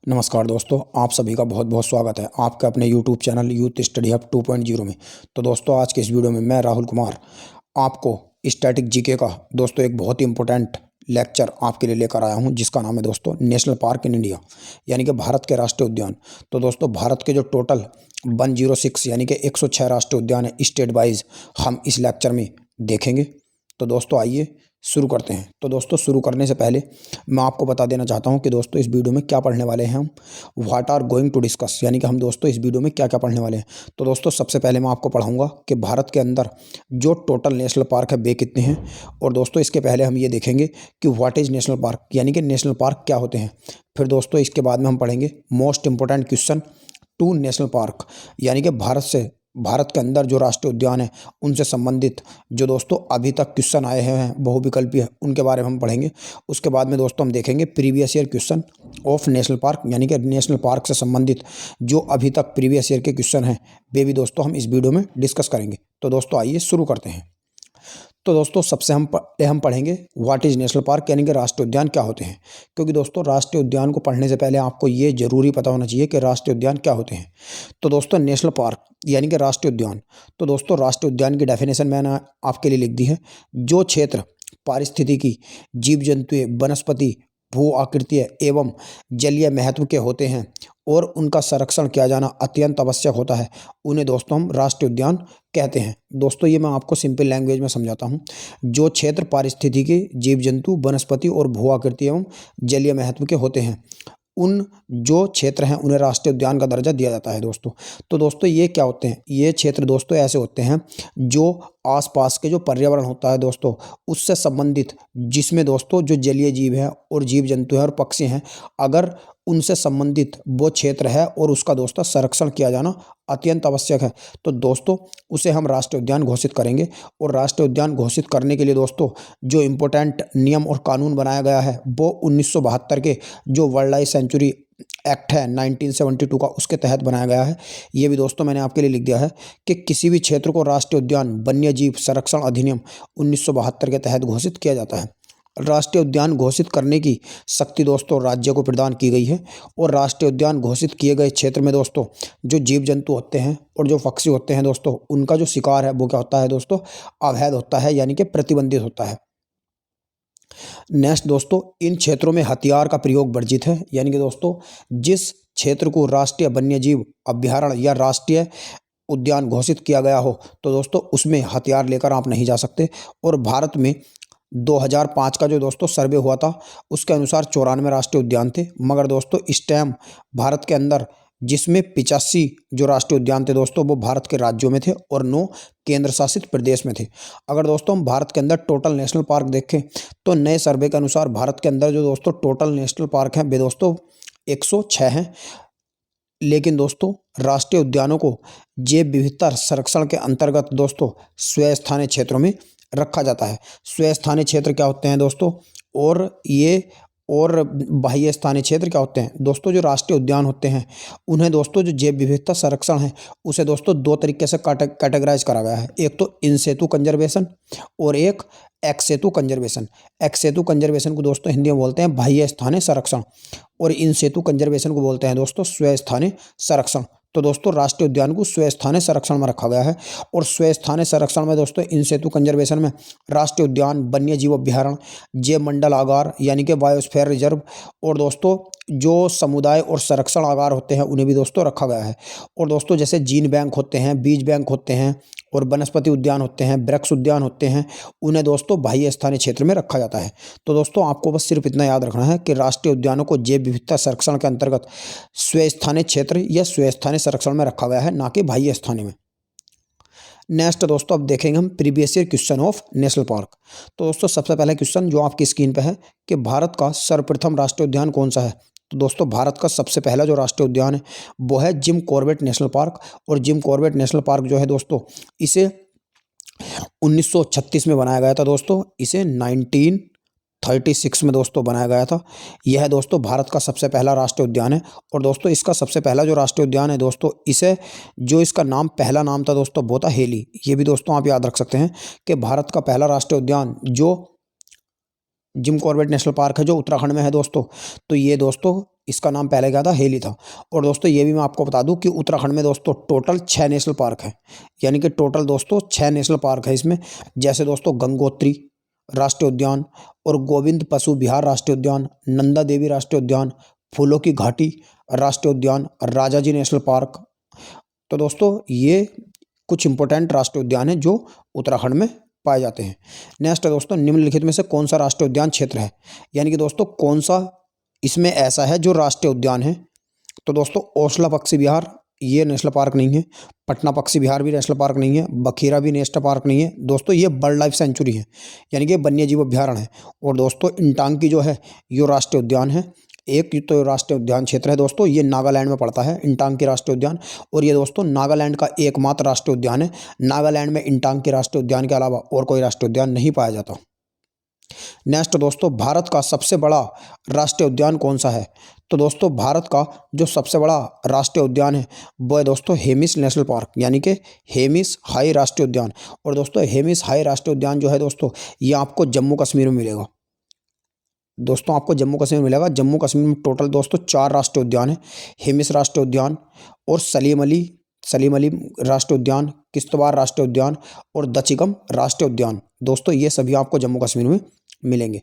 नमस्कार दोस्तों, आप सभी का बहुत बहुत स्वागत है आपके अपने YouTube channel youth study hub 2.0 में। तो दोस्तों, आज के इस वीडियो में मैं राहुल कुमार आपको स्टैटिक जीके का दोस्तों एक बहुत ही इंपॉर्टेंट लेक्चर आपके लिए लेकर आया हूं, जिसका नाम है दोस्तों नेशनल पार्क इन इंडिया, यानी कि भारत के राष्ट्रीय उद्यान। तो दोस्तों, भारत के जो टोटल 106 यानी कि 106 राष्ट्रीय उद्यान है स्टेट वाइज, हम इस लेक्चर में देखेंगे। तो दोस्तों आइए शुरू करते हैं। तो दोस्तों, शुरू करने से पहले मैं आपको बता देना चाहता हूं कि दोस्तों इस वीडियो में क्या पढ़ने वाले हैं हम, what are going to discuss, यानी कि हम दोस्तों इस वीडियो में क्या क्या पढ़ने वाले हैं। तो दोस्तों, सबसे पहले मैं आपको पढ़ाऊंगा कि भारत के अंदर जो टोटल नेशनल पार्क है वे कितने हैं। और दोस्तों इसके पहले हम ये देखेंगे कि व्हाट इज़ नेशनल पार्क, यानी कि नेशनल पार्क क्या होते हैं। फिर दोस्तों इसके बाद में हम पढ़ेंगे most important question to national park, यानी कि भारत के अंदर जो राष्ट्रीय उद्यान है उनसे संबंधित जो दोस्तों अभी तक क्वेश्चन आए हैं बहुविकल्पीय, उनके बारे में हम पढ़ेंगे। उसके बाद में दोस्तों हम देखेंगे previous year question of national park, यानी कि नेशनल पार्क से संबंधित जो अभी तक प्रीवियस ईयर के क्वेश्चन हैं वे भी दोस्तों हम इस वीडियो में डिस्कस करेंगे। तो दोस्तों आइए शुरू करते हैं। तो दोस्तों सबसे हम पढ़ेंगे व्हाट इज़ नेशनल पार्क, यानी कि राष्ट्रीय उद्यान क्या होते हैं। क्योंकि दोस्तों राष्ट्रीय उद्यान को पढ़ने से पहले आपको ये जरूरी पता होना चाहिए कि राष्ट्रीय उद्यान क्या होते हैं। तो दोस्तों नेशनल पार्क यानी कि राष्ट्रीय उद्यान, तो दोस्तों राष्ट्रीय उद्यान की डेफिनेशन मैंने आपके लिए लिख दी है। जो क्षेत्र पारिस्थितिकी, जीव जंतु, वनस्पति, भू आकृतीय एवं जलीय महत्व के होते हैं और उनका संरक्षण किया जाना अत्यंत आवश्यक होता है, उन्हें दोस्तों हम राष्ट्रीय उद्यान कहते हैं। दोस्तों ये मैं आपको सिंपल लैंग्वेज में समझाता हूँ। जो क्षेत्र पारिस्थितिकी, जीव जंतु, वनस्पति और भू आकृति एवं जलीय महत्व के होते हैं, उन जो क्षेत्र हैं उन्हें राष्ट्रीय उद्यान का दर्जा दिया जाता है दोस्तों। तो दोस्तों ये क्या होते हैं, ये क्षेत्र दोस्तों ऐसे होते हैं जो आसपास के जो पर्यावरण होता है दोस्तों उससे संबंधित, जिसमें दोस्तों जो जलीय जीव हैं और जीव जंतु हैं और पक्षी हैं, अगर उनसे संबंधित वो क्षेत्र है और उसका दोस्तों संरक्षण किया जाना अत्यंत आवश्यक है, तो दोस्तों उसे हम राष्ट्रीय उद्यान घोषित करेंगे। और राष्ट्रीय उद्यान घोषित करने के लिए दोस्तों जो इम्पोर्टेंट नियम और कानून बनाया गया है वो 1972 के जो वाइल्ड लाइफ सेंचुरी एक्ट है 1972 का, उसके तहत बनाया गया है। ये भी दोस्तों मैंने आपके लिए लिख दिया है कि किसी भी क्षेत्र को राष्ट्रीय उद्यान वन्य जीव संरक्षण अधिनियम 1972 के तहत घोषित किया जाता है। राष्ट्रीय उद्यान घोषित करने की शक्ति दोस्तों राज्य को प्रदान की गई है। और राष्ट्रीय उद्यान घोषित किए गए क्षेत्र में दोस्तों जो जीव जंतु होते हैं और जो पक्षी होते हैं दोस्तों, उनका जो शिकार है वो क्या होता है दोस्तों, अवैध होता है, यानी कि प्रतिबंधित होता है। नेक्स्ट दोस्तों, इन क्षेत्रों में हथियार का प्रयोग वर्जित है, यानी कि दोस्तों जिस क्षेत्र को राष्ट्रीय वन्यजीव अभ्यारण्य या राष्ट्रीय उद्यान घोषित किया गया हो तो दोस्तों उसमें हथियार लेकर आप नहीं जा सकते। और भारत में 2005 का जो दोस्तों सर्वे हुआ था उसके अनुसार 94 राष्ट्रीय उद्यान थे, मगर दोस्तों इस टाइम भारत के अंदर जिसमें 85 जो राष्ट्रीय उद्यान थे दोस्तों वो भारत के राज्यों में थे और 9 केंद्र शासित प्रदेश में थे। अगर दोस्तों हम भारत के अंदर टोटल नेशनल पार्क देखें तो नए सर्वे के अनुसार भारत के अंदर जो दोस्तों टोटल नेशनल पार्क हैं वे दोस्तों 106 हैं। लेकिन दोस्तों राष्ट्रीय उद्यानों को जैव विविधता संरक्षण के अंतर्गत दोस्तों स्वस्थानीय क्षेत्रों में रखा जाता है। स्वस्थानीय क्षेत्र क्या होते हैं दोस्तों, और बाह्य स्थानीय क्षेत्र क्या होते हैं दोस्तों। जो राष्ट्रीय उद्यान होते हैं उन्हें दोस्तों जो जैव विविधता संरक्षण है उसे दोस्तों दो तरीके से कैटेगराइज करा गया है। एक तो इन सेतु कंजर्वेशन और एक एक्स सेतु कंजर्वेशन। एक्स सेतु कंजर्वेशन को दोस्तों हिंदी में बोलते हैं बाह्य स्थानीय संरक्षण और इन सेतु कंजर्वेशन को बोलते हैं दोस्तों स्वस्थानीय संरक्षण। तो दोस्तों राष्ट्रीय उद्यान को स्वस्थानीय संरक्षण में रखा गया है। और स्वस्थानीय संरक्षण में दोस्तों इन सेतु कंजर्वेशन में राष्ट्रीय उद्यान, वन्य जीव अभ्यारण्य, जैव मंडल आगार यानी कि बायोस्फीयर रिजर्व और दोस्तों जो समुदाय और संरक्षण आगार होते हैं उन्हें भी दोस्तों रखा गया है। और दोस्तों जैसे जीन बैंक होते हैं, बीज बैंक होते हैं और वनस्पति उद्यान होते हैं, वृक्ष उद्यान होते हैं, उन्हें दोस्तों बाह्य स्थानीय क्षेत्र में रखा जाता है। तो दोस्तों आपको बस सिर्फ इतना याद रखना है कि राष्ट्रीय उद्यानों को जैव विविधता संरक्षण के अंतर्गत स्वस्थानीय क्षेत्र या स्वस्थानीय संरक्षण में रखा गया है, ना कि बाह्य स्थानीय में। नेक्स्ट दोस्तों अब देखेंगे हम previous year question of national park. तो दोस्तों सबसे पहला क्वेश्चन जो आपकी स्क्रीन पे है कि भारत का सर्वप्रथम राष्ट्रीय उद्यान कौन सा है। तो दोस्तों भारत का सबसे पहला जो राष्ट्रीय उद्यान है वो है जिम कॉर्बेट नेशनल पार्क। और जिम कॉर्बेट नेशनल पार्क जो है दोस्तों इसे 1936 में बनाया गया था दोस्तों। इसे 1936 में दोस्तों बनाया गया था। यह दोस्तों भारत का सबसे पहला राष्ट्रीय उद्यान है। और दोस्तों इसका सबसे पहला जो राष्ट्रीय उद्यान है दोस्तों इसे जो इसका नाम पहला नाम था दोस्तों वो था हेली। ये भी दोस्तों आप याद रख सकते हैं कि भारत का पहला राष्ट्रीय उद्यान जो जिम कॉर्बेट नेशनल पार्क है जो उत्तराखंड में है दोस्तों, तो ये दोस्तों इसका नाम पहले क्या था, हेली था। और दोस्तों ये भी मैं आपको बता दूं कि उत्तराखंड में दोस्तों टोटल 6 नेशनल पार्क है, यानी कि टोटल दोस्तों 6 नेशनल पार्क है इसमें। जैसे दोस्तों गंगोत्री राष्ट्रीय उद्यान और गोविंद पशु विहार राष्ट्रीय उद्यान, नंदा देवी राष्ट्रीय उद्यान, फूलों की घाटी राष्ट्रीय उद्यान, राजा जी नेशनल पार्क। तो दोस्तों ये कुछ इंपॉर्टेंट राष्ट्रीय उद्यान है जो उत्तराखंड में पाए जाते हैं। नेक्स्ट है दोस्तों, निम्नलिखित में से कौन सा राष्ट्रीय उद्यान क्षेत्र है, यानी कि दोस्तों कौन सा इसमें ऐसा है जो राष्ट्रीय उद्यान है। तो दोस्तों ओसला पक्षी विहार ये नेशनल पार्क नहीं है, पटना पक्षी विहार भी नेशनल पार्क नहीं है, बखीरा भी नेशनल पार्क नहीं है दोस्तों, ये बर्ड लाइफ सेंचुरी है, यानी कि वन्य जीव अभ्यारण्य है। और दोस्तों इंटांग की जो है ये राष्ट्रीय उद्यान है। एक तो राष्ट्रीय उद्यान क्षेत्र है दोस्तों, ये नागालैंड में पड़ता है, इंटांग की राष्ट्रीय उद्यान। और ये दोस्तों नागालैंड का एकमात्र राष्ट्रीय उद्यान है। नागालैंड में इंटांग के राष्ट्रीय उद्यान के अलावा और कोई राष्ट्रीय उद्यान नहीं पाया जाता। नेक्स्ट दोस्तों, भारत का सबसे बड़ा राष्ट्रीय उद्यान कौन सा है। तो दोस्तों भारत का जो सबसे बड़ा राष्ट्रीय उद्यान है वो है दोस्तों हेमिस नेशनल पार्क, यानी कि हेमिस हाई राष्ट्रीय उद्यान। और दोस्तों हेमिस हाई राष्ट्रीय उद्यान जो है दोस्तों ये आपको जम्मू कश्मीर में मिलेगा। दोस्तों आपको जम्मू कश्मीर मिलेगा। जम्मू कश्मीर में टोटल दोस्तों 4 राष्ट्रीय उद्यान है, हेमिस राष्ट्रीय उद्यान और सलीम अली राष्ट्रीय उद्यान, किश्तवाड़ राष्ट्रीय उद्यान और दचिगम राष्ट्रीय उद्यान। दोस्तों ये सभी आपको जम्मू कश्मीर में मिलेंगे।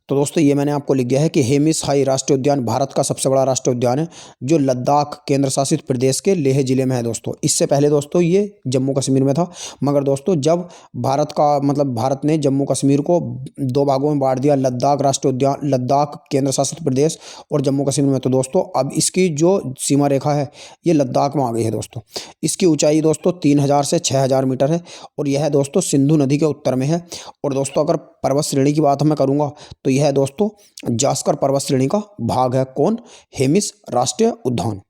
तो दोस्तों ये मैंने आपको लिख दिया है कि हेमिस हाई राष्ट्रीय उद्यान भारत का सबसे बड़ा राष्ट्रीय उद्यान है जो लद्दाख केंद्र शासित प्रदेश के लेह जिले में है दोस्तों। इससे पहले दोस्तों ये जम्मू कश्मीर में था, मगर दोस्तों जब भारत ने जम्मू कश्मीर को 2 भागों में बांट दिया, लद्दाख राष्ट्रीय उद्यान, लद्दाख केंद्र शासित प्रदेश और जम्मू कश्मीर में, तो दोस्तों अब इसकी जो सीमा रेखा है ये लद्दाख में आ गई है दोस्तों। इसकी ऊंचाई दोस्तों 3000 से 6000 मीटर है और यह दोस्तों सिंधु नदी के उत्तर में है। और दोस्तों अगर पर्वत श्रेणी की बात मैं करूंगा तो यह दोस्तों जास्कर पर्वत श्रेणी का भाग है। कौन, हेमिस राष्ट्रीय उद्यान।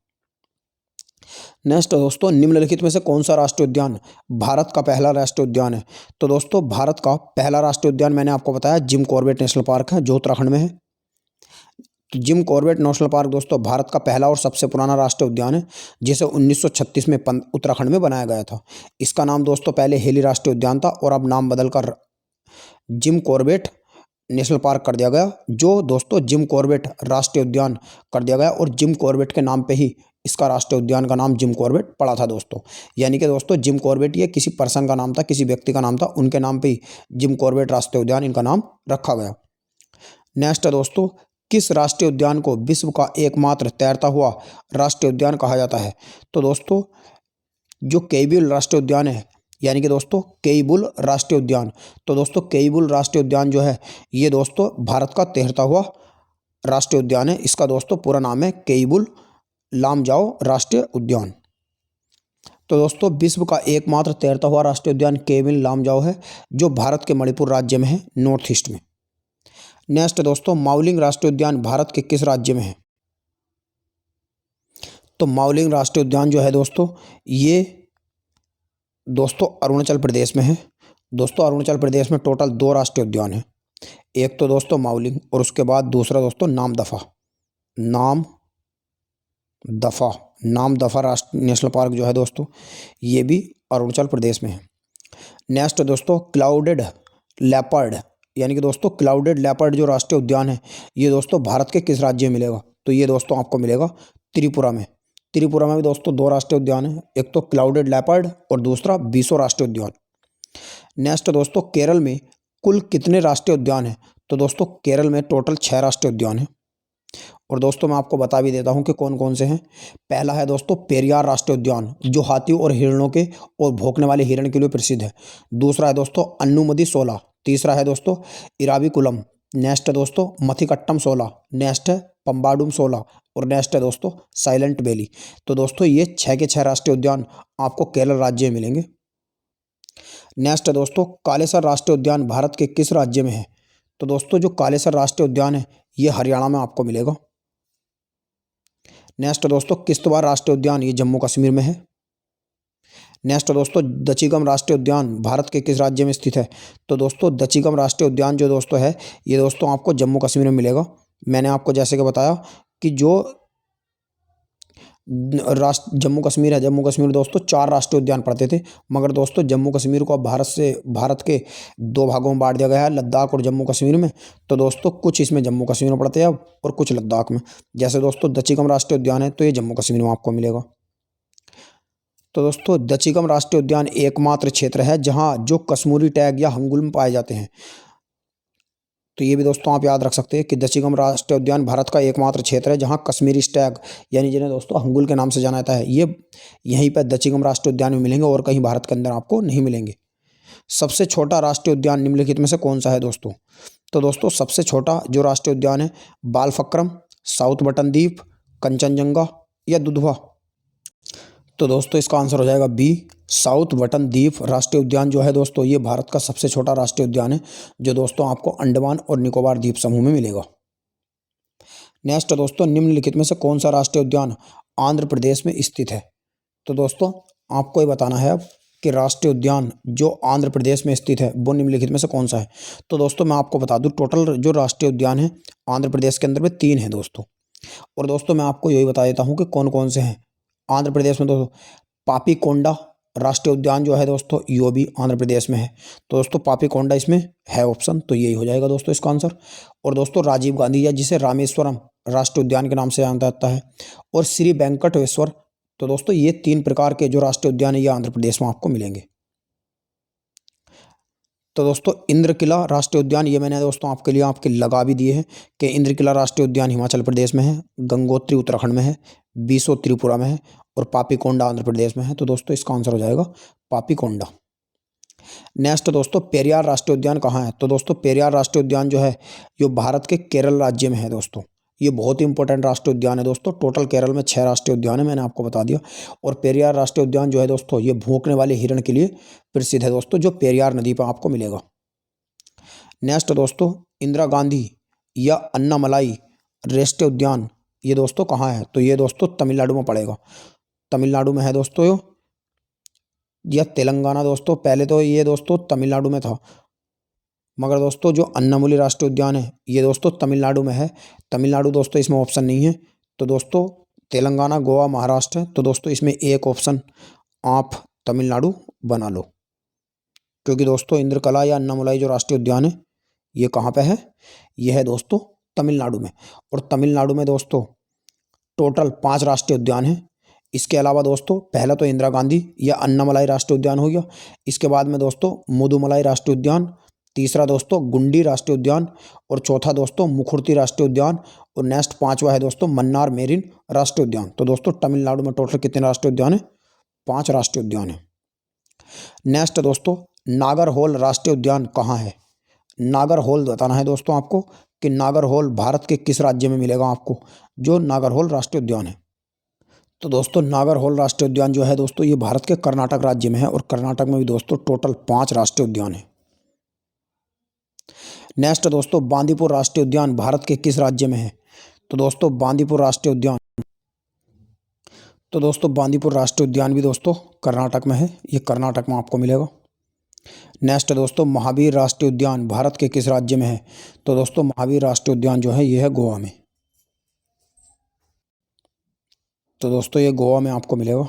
नेक्स्ट दोस्तों, निम्नलिखित में से कौन सा राष्ट्रीय उद्यान भारत का पहला राष्ट्रीय उद्यान है। तो दोस्तों भारत का पहला राष्ट्रीय उद्यान मैंने आपको बताया जिम कॉर्बेट नेशनल पार्क है जो उत्तराखंड में है। तो जिम कॉर्बेट नेशनल पार्क दोस्तों भारत का पहला और सबसे पुराना राष्ट्रीय उद्यान है जिसे 1936 में उत्तराखंड में बनाया गया था। इसका नाम दोस्तों पहले हेली राष्ट्रीय उद्यान था और अब नाम बदलकर जिम कॉर्बेट नेशनल पार्क कर दिया गया, जो दोस्तों जिम कॉर्बेट राष्ट्रीय उद्यान कर दिया गया। और जिम कॉर्बेट के नाम पे ही इसका राष्ट्रीय उद्यान का नाम जिम कॉर्बेट पड़ा था दोस्तों। यानी कि दोस्तों जिम कॉर्बेट ये किसी पर्सन का नाम था, किसी व्यक्ति का नाम था, उनके नाम पे ही जिम कॉर्बेट राष्ट्रीय उद्यान इनका नाम रखा गया। नेक्स्ट है दोस्तों, किस राष्ट्रीय उद्यान को विश्व का एकमात्र तैरता हुआ राष्ट्रीय उद्यान कहा जाता है। तो दोस्तों जो केईबुल राष्ट्रीय उद्यान है, यानी कि दोस्तों केईबुल राष्ट्रीय उद्यान, तो दोस्तों केईबुल राष्ट्रीय उद्यान जो है ये दोस्तों भारत का तैरता हुआ राष्ट्रीय उद्यान है। इसका दोस्तों पूरा नाम है केईबुल लामजाओ राष्ट्रीय उद्यान। तो दोस्तों विश्व का एकमात्र तैरता हुआ राष्ट्रीय उद्यान केईबुल लामजाओ है जो भारत के मणिपुर राज्य में है, नॉर्थ ईस्ट में। नेक्स्ट दोस्तों, माउलिंग राष्ट्रीय उद्यान भारत के किस राज्य में है। तो माउलिंग राष्ट्रीय उद्यान जो है दोस्तों ये दोस्तों अरुणाचल प्रदेश में है। दोस्तों अरुणाचल प्रदेश में टोटल 2 राष्ट्रीय उद्यान हैं, एक तो दोस्तों माउलिंग और उसके बाद दूसरा दोस्तों नामदफा राष्ट्रीय नेशनल पार्क जो है दोस्तों ये भी अरुणाचल प्रदेश में है। नेक्स्ट दोस्तों, क्लाउडेड लेपर्ड, यानी कि दोस्तों क्लाउडेड लेपर्ड जो राष्ट्रीय उद्यान है ये दोस्तों भारत के किस राज्य में मिलेगा। तो ये दोस्तों आपको मिलेगा त्रिपुरा में। त्रिपुरा में भी दोस्तों 2 राष्ट्रीय उद्यान हैं, एक तो क्लाउडेड लेपर्ड और दूसरा बीसो राष्ट्रीय उद्यान। नेक्स्ट दोस्तों, केरल में कुल कितने राष्ट्रीय उद्यान हैं। तो दोस्तों केरल में टोटल 6 राष्ट्रीय उद्यान हैं। और दोस्तों मैं आपको बता भी देता हूं कि कौन कौन से हैं। पहला है दोस्तों पेरियार राष्ट्रीय उद्यान जो हाथियों और हिरणों के और भौंकने वाले हिरण के लिए प्रसिद्ध है। दूसरा है दोस्तों अन्नुमति 16। तीसरा है दोस्तों इराविकुलम। नेक्स्ट है दोस्तों मथिकट्टम 16। नेक्स्ट है पंबाडुम 16 और नेक्स्ट है दोस्तों साइलेंट वैली। तो दोस्तों ये 6 के 6 राष्ट्रीय उद्यान आपको केरल राज्य में मिलेंगे। नेक्स्ट है दोस्तों कालेसर राष्ट्रीय उद्यान भारत के किस राज्य में है। तो दोस्तों जो कालेसर राष्ट्रीय उद्यान है ये हरियाणा में आपको मिलेगा। नेक्स्ट दोस्तों किश्तवाड़ राष्ट्रीय उद्यान ये जम्मू कश्मीर में है। नेक्स्ट दोस्तों दचिगम राष्ट्रीय उद्यान भारत के किस राज्य में स्थित है। तो दोस्तों दचिगम राष्ट्रीय उद्यान जो दोस्तों है ये दोस्तों आपको जम्मू कश्मीर में मिलेगा। मैंने आपको जैसे कि बताया कि जो राष्ट्र जम्मू कश्मीर है। जम्मू कश्मीर दोस्तों 4 राष्ट्रीय उद्यान पड़ते थे, मगर दोस्तों जम्मू कश्मीर को अब भारत के 2 भागों में बांट दिया गया है, लद्दाख और जम्मू कश्मीर में। तो दोस्तों कुछ इसमें जम्मू कश्मीर में पड़ते हैं अब और कुछ लद्दाख में। जैसे दोस्तों दचिकम राष्ट्रीय उद्यान है तो ये जम्मू कश्मीर में आपको मिलेगा। तो दोस्तों दचिकम राष्ट्रीय उद्यान एकमात्र क्षेत्र है जहाँ जो कश्मीरी टैग या हंगुल में पाए जाते हैं। तो ये भी दोस्तों आप याद रख सकते हैं कि दचिकम राष्ट्रीय उद्यान भारत का एकमात्र क्षेत्र है जहां कश्मीरी स्टैग यानी जिन्हें दोस्तों हंगुल के नाम से जाना जाता है, ये यहीं पर दचिकम राष्ट्रीय उद्यान में मिलेंगे और कहीं भारत के अंदर आपको नहीं मिलेंगे। सबसे छोटा राष्ट्रीय उद्यान निम्नलिखित में से कौन सा है दोस्तों? तो दोस्तों सबसे छोटा जो राष्ट्रीय उद्यान है बालफक्रम, साउथ बटन द्वीप, कंचनजंगा या दुधवा। तो दोस्तों इसका आंसर हो जाएगा बी, साउथ बटन द्वीप राष्ट्रीय उद्यान जो है दोस्तों ये भारत का सबसे छोटा राष्ट्रीय उद्यान है, जो दोस्तों आपको अंडमान और निकोबार द्वीप समूह में मिलेगा। नेक्स्ट दोस्तों निम्नलिखित में से कौन सा राष्ट्रीय उद्यान आंध्र प्रदेश में स्थित है? तो दोस्तों आपको ये बताना है अब कि राष्ट्रीय उद्यान जो आंध्र प्रदेश में स्थित है वो निम्नलिखित में से कौन सा है। तो दोस्तों मैं आपको बता दूं टोटल जो राष्ट्रीय उद्यान है आंध्र प्रदेश के अंदर में 3 है दोस्तों। और दोस्तों मैं आपको यही बता देता हूँ कि कौन कौन से हैं आंध्र प्रदेश में। दोस्तों पापीकोंडा राष्ट्रीय उद्यान जो है दोस्तों यो भी आंध्र प्रदेश में है। तो दोस्तों पापीकोंडा इसमें है ऑप्शन, तो यही हो जाएगा दोस्तों इसका आंसर। और दोस्तों राजीव गांधी या जिसे रामेश्वरम राष्ट्रीय उद्यान के नाम से जाना जाता है, और श्री वेंकटेश्वर। तो दोस्तों ये 3 प्रकार के जो राष्ट्रीय उद्यान है ये आंध्र प्रदेश में आपको मिलेंगे। तो दोस्तों इंद्र किला राष्ट्रीय उद्यान ये मैंने दोस्तों आपके लिए आपके लगा भी दिए हैं कि इंद्र किला राष्ट्रीय उद्यान हिमाचल प्रदेश में है, गंगोत्री उत्तराखंड में है, बीसो त्रिपुरा में है और पापीकोंडा आंध्र प्रदेश में है। तो दोस्तों इसका आंसर हो जाएगा पापीकोंडा। नेक्स्ट दोस्तों पेरियार राष्ट्रीय उद्यान कहाँ है? तो दोस्तों पेरियार राष्ट्रीय उद्यान जो है ये भारत के केरल राज्य में है दोस्तों। ये बहुत ही इंपॉर्टेंट राष्ट्रीय उद्यान है दोस्तों। टोटल केरल में 6 राष्ट्रीय उद्यान है, मैंने आपको बता दिया। और पेरियार राष्ट्रीय उद्यान जो है दोस्तों ये भौंकने वाले हिरण के लिए प्रसिद्ध है दोस्तों, जो पेरियार नदी पर आपको मिलेगा। नेक्स्ट दोस्तों इंदिरा गांधी या अन्नामलाई राष्ट्रीय उद्यान ये दोस्तों कहाँ है? तो ये दोस्तों तमिलनाडु में पड़ेगा। तमिलनाडु में है दोस्तों या तेलंगाना दोस्तों, पहले तो ये दोस्तों तमिलनाडु में था, मगर दोस्तों जो अन्नामुली राष्ट्रीय उद्यान है ये दोस्तों तमिलनाडु में है। तमिलनाडु दोस्तों इसमें ऑप्शन नहीं है, तो दोस्तों तेलंगाना, गोवा, महाराष्ट्र है। तो दोस्तों इसमें एक ऑप्शन आप तमिलनाडु बना लो, क्योंकि दोस्तों इंद्रकला या अन्नामुलाई जो राष्ट्रीय उद्यान है ये कहाँ पे है? ये है दोस्तों तमिलनाडु में। और तमिलनाडु में दोस्तों टोटल 5 राष्ट्रीय उद्यान हैं। इसके अलावा दोस्तों पहला तो इंदिरा गांधी या अन्नामलाई राष्ट्रीय उद्यान हो गया, इसके बाद में दोस्तों मुदुमलाई राष्ट्रीय उद्यान, तीसरा दोस्तों गुंडी राष्ट्रीय उद्यान, और चौथा दोस्तों मुखुर्ती राष्ट्रीय उद्यान, और नेक्स्ट 5वां है दोस्तों मन्नार मेरिन राष्ट्रीय उद्यान। तो दोस्तों तमिलनाडु में टोटल कितने राष्ट्रीय उद्यान है? 5 राष्ट्रीय उद्यान है। नेक्स्ट दोस्तों नागरहोल राष्ट्रीय उद्यान कहाँ है? नागरहोल बताना है दोस्तों आपको कि नागरहोल भारत के किस राज्य में मिलेगा आपको, जो नागरहोल राष्ट्रीय उद्यान है। तो दोस्तों नागरहोल राष्ट्रीय उद्यान जो है दोस्तों ये भारत के कर्नाटक राज्य में है, और कर्नाटक में भी दोस्तों टोटल 5 राष्ट्रीय उद्यान है। नेक्स्ट दोस्तों बांदीपुर राष्ट्रीय उद्यान भारत के किस राज्य में है? तो दोस्तों बांदीपुर राष्ट्रीय उद्यान बांदीपुर राष्ट्रीय उद्यान भी दोस्तों कर्नाटक में है, ये कर्नाटक में आपको मिलेगा। नेक्स्ट दोस्तों महावीर राष्ट्रीय उद्यान भारत के किस राज्य में है? तो दोस्तों महावीर राष्ट्रीय उद्यान जो है ये है गोवा में। तो दोस्तों ये गोवा में आपको मिलेगा।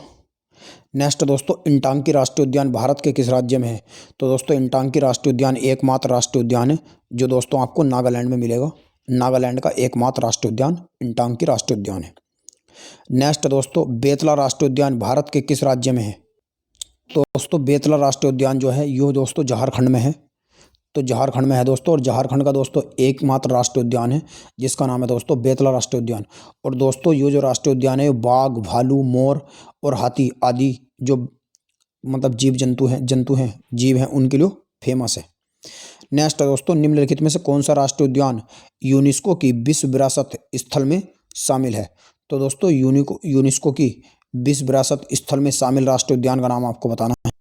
नेक्स्ट दोस्तों इंटांकी राष्ट्रीय उद्यान भारत के किस राज्य में है? तो दोस्तों इंटांकी राष्ट्रीय उद्यान एकमात्र राष्ट्रीय उद्यान है जो दोस्तों आपको नागालैंड में मिलेगा। नागालैंड का एकमात्र राष्ट्रीय उद्यान इंटांकी राष्ट्रीय उद्यान है। नेक्स्ट दोस्तों बेतला राष्ट्रीय उद्यान भारत के किस राज्य में है? तो दोस्तों बेतला राष्ट्रीय उद्यान जो है ये दोस्तों झारखंड में है। तो झारखंड में है दोस्तों, और झारखंड का दोस्तों एकमात्र राष्ट्रीय उद्यान है जिसका नाम है दोस्तों बेतला राष्ट्रीय उद्यान। और दोस्तों ये जो राष्ट्रीय उद्यान है बाघ, भालू, मोर और हाथी आदि जो मतलब जीव हैं उनके लिए फेमस है। नेक्स्ट दोस्तों निम्नलिखित में से कौन सा राष्ट्रीय उद्यान यूनेस्को की विश्व विरासत स्थल में शामिल है? तो दोस्तों यूनेस्को की विश्व विरासत स्थल में शामिल राष्ट्रीय उद्यान का नाम आपको बताना है।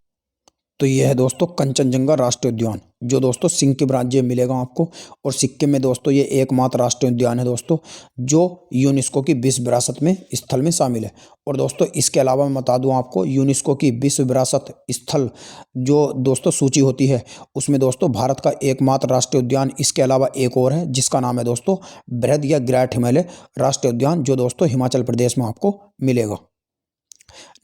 तो यह है दोस्तों कंचनजंगा राष्ट्रीय उद्यान, जो दोस्तों सिक्किम राज्य में मिलेगा आपको। और सिक्किम में दोस्तों ये एकमात्र राष्ट्रीय उद्यान है दोस्तों जो यूनेस्को की विश्व विरासत में स्थल में शामिल है। और दोस्तों इसके अलावा मैं बता दूं आपको, यूनेस्को की विश्व विरासत स्थल जो दोस्तों सूची होती है उसमें दोस्तों भारत का एकमात्र राष्ट्रीय उद्यान इसके अलावा एक और है, जिसका नाम है दोस्तों बृहद या ग्रेट हिमालय राष्ट्रीय उद्यान, जो दोस्तों हिमाचल प्रदेश में आपको मिलेगा।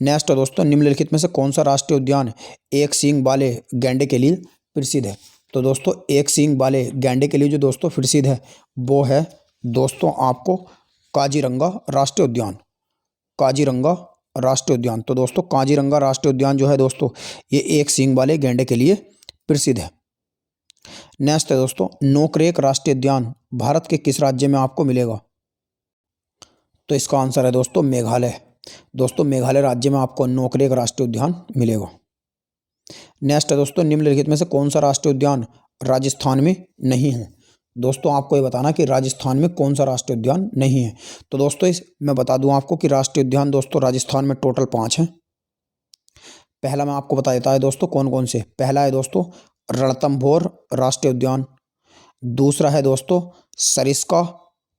नेक्स्ट है दोस्तों, निम्नलिखित में से कौन सा राष्ट्रीय उद्यान एक सींग वाले गैंडे के लिए प्रसिद्ध है। तो दोस्तों एक सींग वाले गैंडे के लिए जो दोस्तों प्रसिद्ध है वो है दोस्तों आपको काजीरंगा राष्ट्रीय उद्यान। काजीरंगा राष्ट्रीय उद्यान, तो दोस्तों काजीरंगा राष्ट्रीय उद्यान जो है दोस्तों ये एक सींग वाले गैंडे के लिए प्रसिद्ध है। नेक्स्ट है दोस्तों, नोकरेक राष्ट्रीय उद्यान भारत के किस राज्य में आपको मिलेगा। तो इसका आंसर है दोस्तों मेघालय। दोस्तों मेघालय राज्य में आपको नोकरेक राष्ट्रीय उद्यान मिलेगा। नेक्स्ट है दोस्तों, निम्नलिखित में से कौन सा राष्ट्रीय उद्यान राजस्थान में नहीं है। दोस्तों आपको ये बताना कि राजस्थान में कौन सा राष्ट्रीय उद्यान नहीं है। तो दोस्तों मैं बता दूं आपको कि राष्ट्रीय उद्यान दोस्तों राजस्थान में टोटल 5 हैं। पहला मैं आपको बता देता है दोस्तों कौन कौन से। पहला है दोस्तों रणथंभौर राष्ट्रीय उद्यान, दूसरा है दोस्तों सरिस्का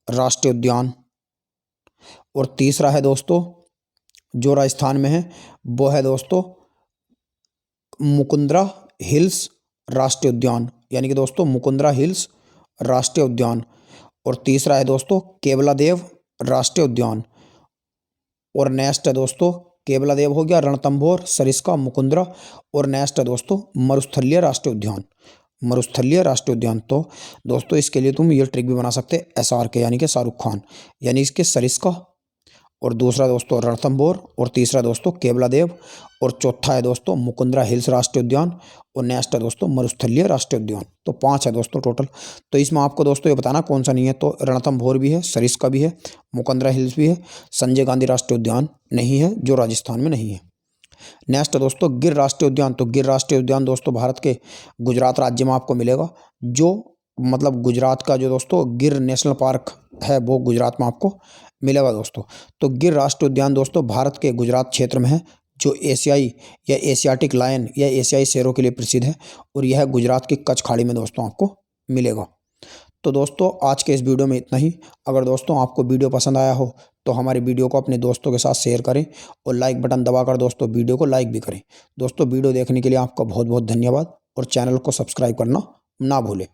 राष्ट्रीय उद्यान, और तीसरा है दोस्तों जो राजस्थान में है वो है दोस्तों मुकुंदरा हिल्स राष्ट्रीय उद्यान, यानी कि दोस्तों मुकुंदरा हिल्स राष्ट्रीय उद्यान, और तीसरा है दोस्तों केवलादेव राष्ट्रीय उद्यान। और नेक्स्ट है दोस्तों केवलादेव हो गया, रणथंभौर, सरिस्का, मुकुंदरा, और नेक्स्ट है दोस्तों मरुस्थलीय राष्ट्रीय उद्यान। मरुस्थलीय राष्ट्रीय उद्यान, तो दोस्तों इसके लिए तुम ये ट्रिक भी बना सकते SRK यानी कि शाहरुख खान, यानी इसके सरिस्का, और दूसरा दोस्तों रणथंभौर, और तीसरा दोस्तों केवलादेव, और चौथा है दोस्तों मुकुंदरा हिल्स राष्ट्रीय उद्यान, और नेक्स्ट है दोस्तों मरुस्थलीय राष्ट्रीय उद्यान। तो 5 है दोस्तों टोटल। तो इसमें आपको दोस्तों ये बताना कौन सा नहीं है। तो रणथंभौर भी है, सरिस्का भी है, मुकुंदरा हिल्स भी है, संजय गांधी राष्ट्रीय उद्यान नहीं है जो राजस्थान में नहीं है। नेक्स्ट है दोस्तों गिर राष्ट्रीय उद्यान। तो गिर राष्ट्रीय उद्यान दोस्तों भारत के गुजरात राज्य में आपको मिलेगा, जो मतलब गुजरात का जो दोस्तों गिर नेशनल पार्क है वो गुजरात में आपको मिलेगा दोस्तों। तो गिर राष्ट्रीय उद्यान दोस्तों भारत के गुजरात क्षेत्र में है, जो एशियाई या एशियाटिक लायन या एशियाई शेरों के लिए प्रसिद्ध है, और यह गुजरात की कच्छ खाड़ी में दोस्तों आपको मिलेगा। तो दोस्तों आज के इस वीडियो में इतना ही। अगर दोस्तों आपको वीडियो पसंद आया हो तो हमारी वीडियो को अपने दोस्तों के साथ शेयर करें, और लाइक बटन दबाकर दोस्तों वीडियो को लाइक भी करें। दोस्तों वीडियो देखने के लिए आपका बहुत बहुत धन्यवाद, और चैनल को सब्सक्राइब करना ना भूलें।